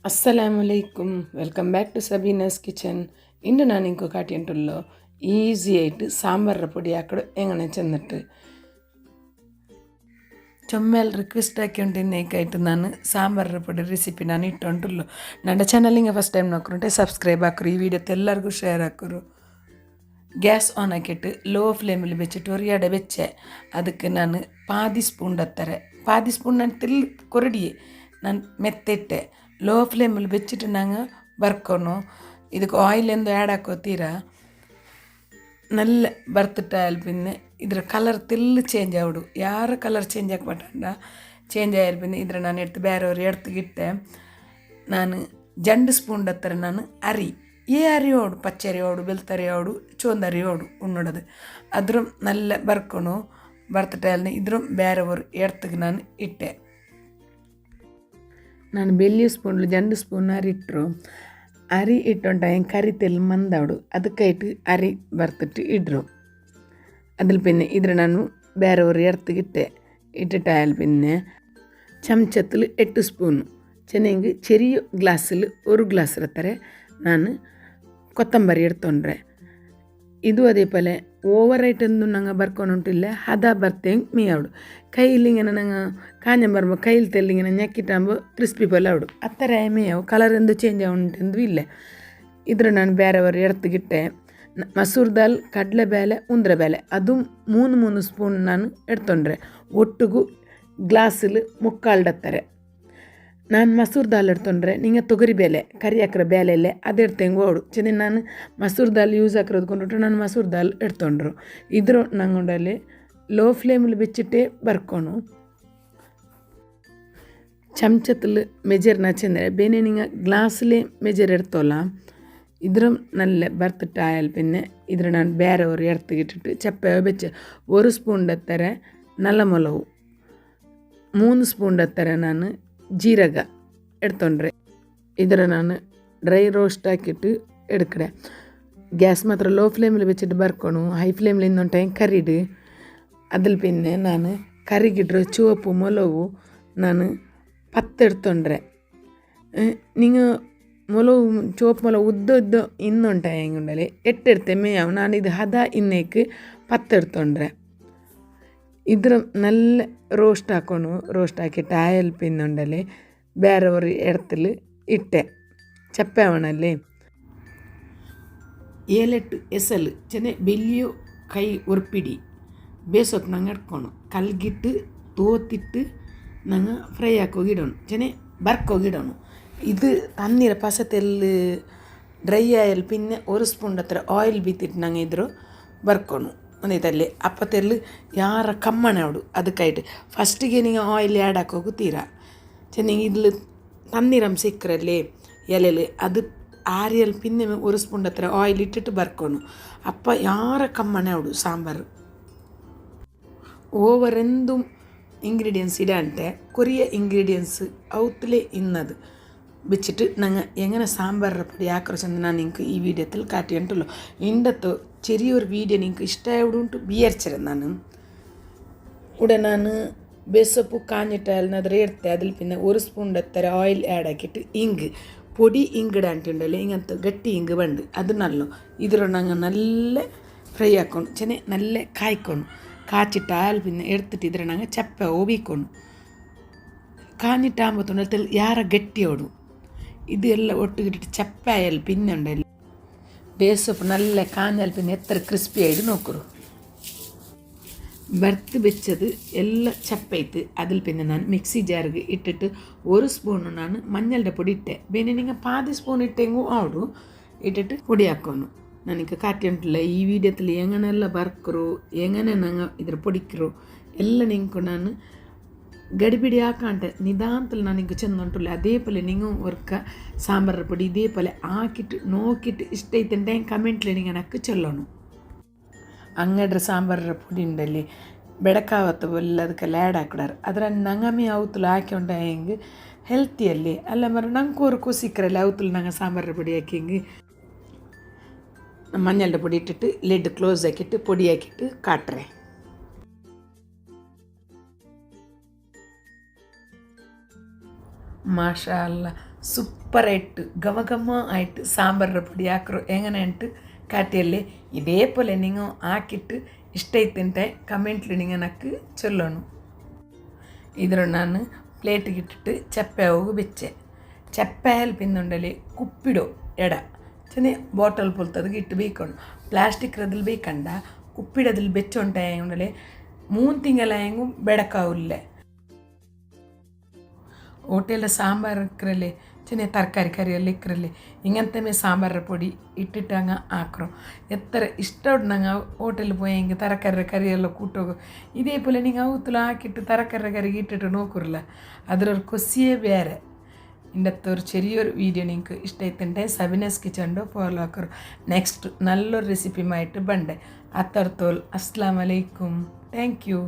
അസ്സലാമലൈക്കും welcome back to സബീനാസ് kitchen. ഇന്ന് ഞാൻ നിങ്ങൾക്ക് കാട്ടിയിട്ടുള്ളൂ ഈസി ആയിട്ട് സാമ്പാറിൻ്റെ പൊടി ആക്കട് എങ്ങനെ ചെന്നിട്ട് ചൊമ്മേൽ ರಿಕ್ವೆಸ್ಟ್ ಹಾಕಿಕೊಂಡಿದ್ದಕ್ಕಾಯ್ತು ನಾನು ಸಾಂಬಾರ ಪುಡಿ ರೆಸಿಪಿ ನಾನು ಇಟ್ಟುಂಟುಲ್ಲು ನನ್ನ ಚಾನಲಿಗೆ ಫಸ್ಟ್ ಟೈಮ್ ನೋಡ್ಕೊಂಡ್ರೆ ಸಬ್ಸ್ಕ್ರೈಬ್ ಹಾಕೋರು, ಈ ವಿಡಿಯೋ ಎಲ್ಲರಿಗೂ ಶೇರ್ ಹಾಕೋರು. ಗ್ಯಾಸ್ ಆನ್ ಹಾಕಿಟ್ಟು ಲೋ ಫ್ಲೇಮಲ್ಲಿ ಬೆಚ್ಚಿಟ್ಟು ಒರಿಯಾಡೆ ಬೆಚ್ಚೆ ಅದಕ್ಕೆ ನಾನು ಪಾದಿ ಸ್ಪೂನ್ ಹತ್ತಾರೆ ಪಾದಿ ಸ್ಪೂನ್ ನಾನು ತಿಲ್ಲಿ ಕೊರಡಿಯೇ ನಾನು ಮೆತ್ತಿಟ್ಟೆ ಲೋ ಫ್ಲೇಮಲ್ಲಿ ಬೆಚ್ಚಿಟ್ಟು ನಂಗೆ ಬರ್ಕೊನು ಇದಕ್ಕೆ ಆಯಿಲ್ ಎಂದು ಆ್ಯಡ್ ಹಾಕೋತೀರಾ നല്ല ബർത്തിട്ടായാൽ പിന്നെ ഇದ್ರ ಕಲರ್ ತೆಲ್ಲು ಚೇಂಜ್ ಆವಡು ಯಾರ ಕಲರ್ ಚೇಂಜ್ ಹಾಕ್ಬಿಟ್ಟಂಡ ಚೇಂಜ್ ಆಯಾಲ್ പിന്നെ ಇದ್ರ ನಾನು ಎಡ್ತು ಬೇರೆಯವ್ರು ಎಡ್ತಿಗಿಟ್ಟೆ ನಾನು ಜಂಡು ಸ್ಪೂನ್ ಹತ್ತರ ನಾನು ಅರಿ ಅರಿ ಓಡು ಪಚ್ಚರಿ ಓಡು ಬೆಲ್ತರಿ ಓಡು ಚೋಂದರಿ ಓಡು ಉಣ್ಣೋಡದು ಅದ್ರ നല്ല ಬರ್ಕೊನು ಬರ್ತಿട്ടായാലും ಇದ್ರ ಬೇರೆಯವರು ಎಡ್ತಿಗೆ ನಾನು ಇಟ್ಟೆ. ನಾನು ಬೆಳ್ಳಿ ಸ್ಪೂನ್ಲು ಜಂಡು ಸ್ಪೂನ್ ಅರಿಟ್ಟರು ಅರಿ ಇಟ್ಟುಂಟ ಹೆಂಗೆ ಕರಿ ತೆಲ್ಲು ಮಂದಾವಡು ಅದಕ್ಕಾಯ್ತು ಅರಿ ಬರ್ತಿಟ್ಟು ಇಡ್ರು. അതിൽ പിന്നെ ഇതിൽ ನಾನು ಬೇರೆಯವರು ಎಡ್ತಿಗಿಟ್ಟೆ ഇട്ടിട്ടായാൽ പിന്നെ ചമച്ചത്തിൽ 8 സ്പൂണ് ചെന്നെങ്കിൽ ചെറിയ ഗ്ലാസ്സിൽ 1 ഗ്ലാസ് ഇടത്തരെ ನಾನು ಕೊತ್ತಂಬರಿ എടുത്തോണ്ടേ. ಇದು അതേപോലെ ഓവറായിട്ടൊന്നും ഞങ്ങൾ ಬರ್ക്കൊണ്ടുಂಟಿಲ್ಲ ಹದ ಬರ್ತೇಂಗೆ ಮೀ ಅವಡು ಕೈಲಿಂಗೆ ನಂಗೆ ಕಾಂಜ ಬರ್ಬೋ ಕೈಲಿ ತೆಲ್ಲಿಂಗೆ ഞെക്കിട്ടാകുമ്പോൾ ಕ್ರಿಸ್ಪಿ പോലെ ಅವಡು ಆ ಥರ ಮೇವು ಕಲರ್ ಎಂದು ಚೇಂಜ್ ಆಗುಂಟೆಂದು ಇಲ್ಲ. ಇದ್ರ ನಾನು ಬೇರೆಯವರು ಎಡ್ತಿಗಿಟ್ಟೆ ಮಸೂರ್ ದಾಲ್ ಕಡಲೆಬೇಳೆ ಉಂದ್ರಬೇಳೆ ಅದು 3 ಸ್ಪೂನ್ ನಾನು ಎಡ್ತೊಂಡ್ರೆ ಒಟ್ಟಿಗೂ ಗ್ಲಾಸಿൽ ಮುಕ್ಕಾಲ್ಡತ್ತಾರೆ. ನಾನು ಮಸೂರ್ ದಾಲ್ ಎಡ್ತೊಂಡ್ರೆ ನಿಂಗೆ ತೊಗರಿ ಬೇಳೆ ಕರಿ ಹಾಕಿರೋ ಬೇಳೆಯಲ್ಲೇ ಅದು ಎಡ್ತೆಂಗು ಅವಡು ಚೆನ್ನ ನಾನು ಮಸೂರ್ ದಾಲ್ ಯೂಸ್ ಹಾಕಿರೋದ್ಕೊಂಡ್ಬಿಟ್ಟು ನಾನು ಮಸೂರ್ ದಾಲ್ ಎಡ್ತೊಂಡ್ರು. ಇದ್ರ ನಂಗೊಂಡಲ್ಲಿ ಲೋ ಫ್ಲೇಮಲ್ಲಿ ಬೆಚ್ಚಿಟ್ಟೆ ಬರ್ಕೊನು ಚಮಚത്തിൽ മെജറിനാ ചെന്നേ ಬೇನೆ ನಿಂಗೆ ಗ್ಲಾಸ್ಲೇ മെജർ എടുത്തോಲ್ಲ ഇದ್ರ നല്ല ಬರ್ತಿട്ടായാൽ പിന്നെ ഇದ್ರ ನಾನು ಬೇರೆಯವರು ಎಡ್ತಿಗಿಟ್ಟಿಟ್ಟು ಚಪ್ಪೆ ಬೆಚ್ಚ 1 ಸ್ಪೂನ್ ಹತ್ತಾರೆ ನಲ್ಲ ಮೊಲವು 3 ಸ್ಪೂನ್ ಹತ್ತಾರೆ ನಾನು ಜೀರಗ ಎಡ್ತೊಂಡ್ರೆ ಇದರ ನಾನು ಡ್ರೈ ರೋಸ್ಟ್ ಹಾಕಿಟ್ಟು ಎಡ್ಕಡೆ ಗ್ಯಾಸ್ ಮಾತ್ರ ಲೋ ಫ್ಲೇಮಲ್ಲಿ വെച്ചിട്ട് ಬರ್ಕೊನು ಹೈ ಫ್ಲೇಮಲ್ಲಿ ಇನ್ನೊಂದು ಟೈಮ್ ಕರಿಡು അതിൽ പിന്നെ ನಾನು ಕರಿಗಿಡ್ರೆ ಚುವಪ್ಪು ಮೊಲವು ನಾನು 10 ಎಡ್ತೊಂಡ್ರೆ നിങ്ങൾ ಮೊಲವು ಚುವಪ್ಪು ಮೊಲವು ಉದ್ದ ಇನ್ನೊಂದು ಟೈಮ್ ಉಂಡಲ್ಲಿ 8 ಎಡ್ತೆ ಮೇವು ನಾನು ಇದು ಹದ ಇನ್ನೇക്ക് 10 ಎಡ್ತೊಂಡ್ರೆ ಇದ್ರ നല്ല ರೋಸ್ಟ್ ಹಾಕೋನು ರೋಸ್ಟ್ ಹಾಕಿಟ್ಟು ಆಯಲ್ ಪಿನ್ನುಂಡಲ್ಲಿ ಬೇರೆಯವರು ಎಡ್ತಲು ಇಟ್ಟೆ ಚಪ್ಪೆ ಅವನಲ್ಲಿ 7-8 ಎಸಲು ಚೆನ್ನ ಬೆಲ್ಲಿಯೋ ಕೈ ಉರ್ಪಿಡಿ ಬೇಸೋಕೆ ನಂಗೆ ಎಡ್ಕೊನು ಕಲ್ಗಿಟ್ಟು ತೋತಿಟ್ಟು ನಂಗೆ ಫ್ರೈ ಹಾಕೋಗಿಡೋನು ಚೆನ್ನ ಬರ್ಕೋಗಿಡೋನು. ഇത് തണ്ണീರ പസത്തെല്ല് ಡ್ರೈ ಆಯಲ್ പിന്നെ 1 ಸ್ಪೂನ್ ಹತ್ರ ಆಯಿಲ್ ಬೀತಿಟ್ಟು ನಂಗೆ ಇದ್ರು ಬರ್ಕೊನು ಒಂದೈತಲ್ಲಿ ಅಪ್ಪತ್ತೆಲ್ಲಿ ಯಾರ ಕಮ್ಮನೆ ಅವಡು ಅದಕ್ಕಾಯ್ತು ಫಸ್ಟಿಗೆ ನೀವು ಆಯಿಲ್ ಆ್ಯಡ್ ಹಾಕೋಗುತ್ತೀರಾ ಚೆನ್ನಿಗೆ ಇಲ್ಲಿ ತಣ್ಣೀರಂ ಸಿಕ್ಕರಲ್ಲಿ ಎಲೆಲಿ ಅದು ಆರಿಯಲ್ಲಿ ಪಿನ್ನೆ 1 ಸ್ಪೂನ್ ಹತ್ರ ಆಯಿಲ್ ಇಟ್ಟಿಟ್ಟು ಬರ್ಕೊನು ಅಪ್ಪ ಯಾರ ಕಮ್ಮನೆ ಅವಡು ಸಾಂಬಾರು ಓವರೆಂದು ഇൻഗ്രീഡിയൻസ് ഇടാണ്ട് കൊറിയ ഇൻഗ്രീഡിയൻസ് ഔത്തിലെ ഇന്നത് വെച്ചിട്ട് ഞങ്ങൾ എങ്ങനെ സാമ്പാറിൻ്റെ പൊടി ആക്കുറച്ചെന്ന് ഞാൻ നിങ്ങൾക്ക് ഈ വീഡിയോത്തിൽ കാട്ടിയിട്ടുള്ളൂ. ഇണ്ടത്ത് ചെറിയൊരു വീഡിയോ നിങ്ങൾക്ക് ഇഷ്ടമായതുകൊണ്ട് വിചാരിച്ചിരുന്നു ನಾನು ഉടനെ ഞാൻ ಬೇಸೊಪ್ಪು ಕಾഞ്ഞിട്ടായിരുന്നു ಅದರ എടുത്തെ അതിൽ പിന്നെ 1 സ്പൂൺ ಹತ್ತರ ಆಯಿಲ್ ಆ್ಯಡ್ ಹಾಕಿಟ್ಟು ಇಂಗು പൊടി ಇಂಗಿಡಂಟುಂಡಲ್ಲ ಹಿಂಗಂತ ಗಟ್ಟಿ ಇಂಗು ಬಂಡು ಅದು ನಲ್ಲು ಇದ್ರ ನಂಗೆ നല്ല ಫ್ರೈ ಹಾಕ್ಕೊಂಡು ಚೆನ್ನ നല്ല ಕಾಯ್ಕೊಂಡು ಕಾಚಿಟ್ಟಾಲ್ പിന്നെ എടുത്തിട്ട് ನಂಗೆ ಚಪ್ಪೆ ಓಬಿಕೊಂಡು ಕಾഞ്ഞിട്ടാകുമ്പോൾ ಯಾರ ಗಟ್ಟಿಯೋಡು ಇದು ಎಲ್ಲ ಒಟ್ಟಿಗಿಟ್ಟಿಟ್ಟು ಚಪ್ಪೆ ಆಯಲ್ പിന്നെ ഉണ്ടല്ലോ ಬೇಸೊಪ್ಪು നല്ല ಕಾഞ്ഞാൽ പിന്നെ എത്ര ക്രിസ്പി ആയിട്ട് നോക്കൂ ബർത്ത് വെച്ചത് എല്ലാം ചപ്പയിട്ട് അതിൽ പിന്നെ ഞാൻ മിക്സി ജാറിಗೆ ഇട്ടിട്ട് 1 സ്പൂണ് ನಾನು മഞ്ഞളുടെ പൊടി ഇಟ್ಟೆ ಬೇನೆ നിങ്ങൾ പാതി സ്പൂൺ ഇട്ടെങ്കു ആവಡು ഇട്ടിട്ട് പൊടി ಹಾಕೋನು. ನನಗೆ ಕಾಟಿಯುಂಟಿಲ್ಲ ಈ ವಿಡಿಯೋത്തിൽ എങ്ങനെയെಲ್ಲ ಬರ್ಕರು എങ്ങനെ ഞങ്ങൾ ഇದ್ರ പൊടിക്കರು ಎಲ್ಲ ನಿಂಕು ನಾನು ಗಡಿಬಿಡಿ ಹಾಕಂಟೆ ನಿಧಾನത്തിൽ ನನಗೆ ಚೆಂದುಂಟುಲ್ಲ അതേപോലെ നിങ്ങൾ ഒർക്ക സാമ്പാർ പൊടി ഇതേപോലെ ആക്കിയിട്ട് നോക്കിയിട്ട് ഇഷ്ടമായിട്ടുണ്ടെ കമൻറ്റിൽ നിങ്ങൾ എനിക്ക് ചൊല്ലണം. ಅಂಗಡ್ರ ಸಾಂಬಾರ ಪುಡಿ ಉಂಡಲ್ಲಿ ಬೆಡಕಾವತ್ತ ಬೋಲ್ಲ ಅದಕ್ಕೆಲ್ಲ ಆ್ಯಡ್ ಹಾಕಿಡಾರು ಅದರ ನಂಗಮಿ ಅವತ್ತಲು ಹಾಕಿ ಉಂಟ ಹೆಂಗೆ ಹೆಲ್ತಿಯಲ್ಲಿ ಅಲ್ಲ ಮರ ನಂಗೆ ಕೋರ್ಕೋ ಸಿಕ್ಕರಲ್ಲ ಅವತ್ತಲು ನಂಗೆ ಸಾಂಬಾರ പൊടി ಹಾಕಿ ಹಿಂಗೆ മഞ്ഞളുടെ പൊടി ഇട്ടിട്ട് ലിഡ് ക്ലോസ് ആക്കിയിട്ട് പൊടി ആക്കിയിട്ട് കാട്ടറേ. മാഷാ അല്ല സൂപ്പറായിട്ട് ഗമഗമ ആയിട്ട് സാമ്പാറിൻ്റെ പൊടി ആക്കറോ എങ്ങനെ ഉണ്ട് കാട്ടിയല്ലേ ഇതേപോലെ നിങ്ങൾ ആക്കിയിട്ട് ഇഷ്ടമായിത്തിൻ്റെ കಮೆಂಟ್ಲಿ നിങ്ങൾ എനിക്ക് ചൊല്ലണം. ಇದ್ರ ನಾನು ಪ್ಲೇಟಿಗೆ ಇಟ್ಟಿಟ್ಟು ಚಪ್ಪೆ ಹೋಗಿ ಬೆಚ್ಚೆ ಚಪ್ಪೆಯಲ್ಲಿ ಪಿಂದುಂಡಲಿ ಕುಪ್ಪಿಡೋ ಎಡ ಚೆನ್ನೆ ಬಾಟಲ್ ಪುಲ್ತದಕ್ಕೆ ಇಟ್ಟು ಬೇಯ್ಕೊಂಡು ಪ್ಲಾಸ್ಟಿಕ್ ರದಲ್ಲಿ ಬೇಕಂಡ ಕುಪ್ಪಿಡದಲ್ಲಿ ಬೆಚ್ಚೊಂಟಾಯ ಉಂಡಲೆ 3 ತಿಂಗಳ ಹೆಂಗು ಬೆಡಕಾವುಲ್ಲೆ ಹೋಟೆಲ್ ಸಾಂಬಾರು ಇಕ್ಕರಲ್ಲಿ ಚೆನ್ನೆ ತರಕಾರಿ ಕರಿಯಲ್ಲಿ ಇಕ್ಕರಲ್ಲಿ ಹಿಂಗಂತಮೇ ಸಾಂಬಾರ ಪೊಡಿ ಇಟ್ಟಿಟ್ಟು ಹಂಗೆ ಹಾಕ್ರು ಎತ್ತರ ಇಷ್ಟ ನಂಗೆ ಹೋಟೆಲ್ പോയി ಹಿಂಗೆ ತರಕಾರಿ ಕರಿಯೆಲ್ಲ ಕೂಟೋಗು ಇದೇ ಪೋಲೆ ನಿಂಗೆ ಅವತ್ತಲು ಹಾಕಿಟ್ಟು തറക്കറി കറിಗೆ ഇട്ടിട്ട് നോക്കൂറില്ല അതിലൊരു കൊസിയേ വേറെ ഇന്നത്തെ ഒരു ചെറിയൊരു വീഡിയോ നിങ്ങൾക്ക് ഇഷ്ടമായിട്ടുണ്ടെ സബിനസ് കിച്ചണിൻ്റെ ഫോളോ ആക്കറു നെക്സ്റ്റ് നല്ലൊരു റെസിപ്പിയുമായിട്ട് ബണ്ടേ അത്തർത്തോൽ അസ്സലാമു അലൈക്കും താങ്ക് യു.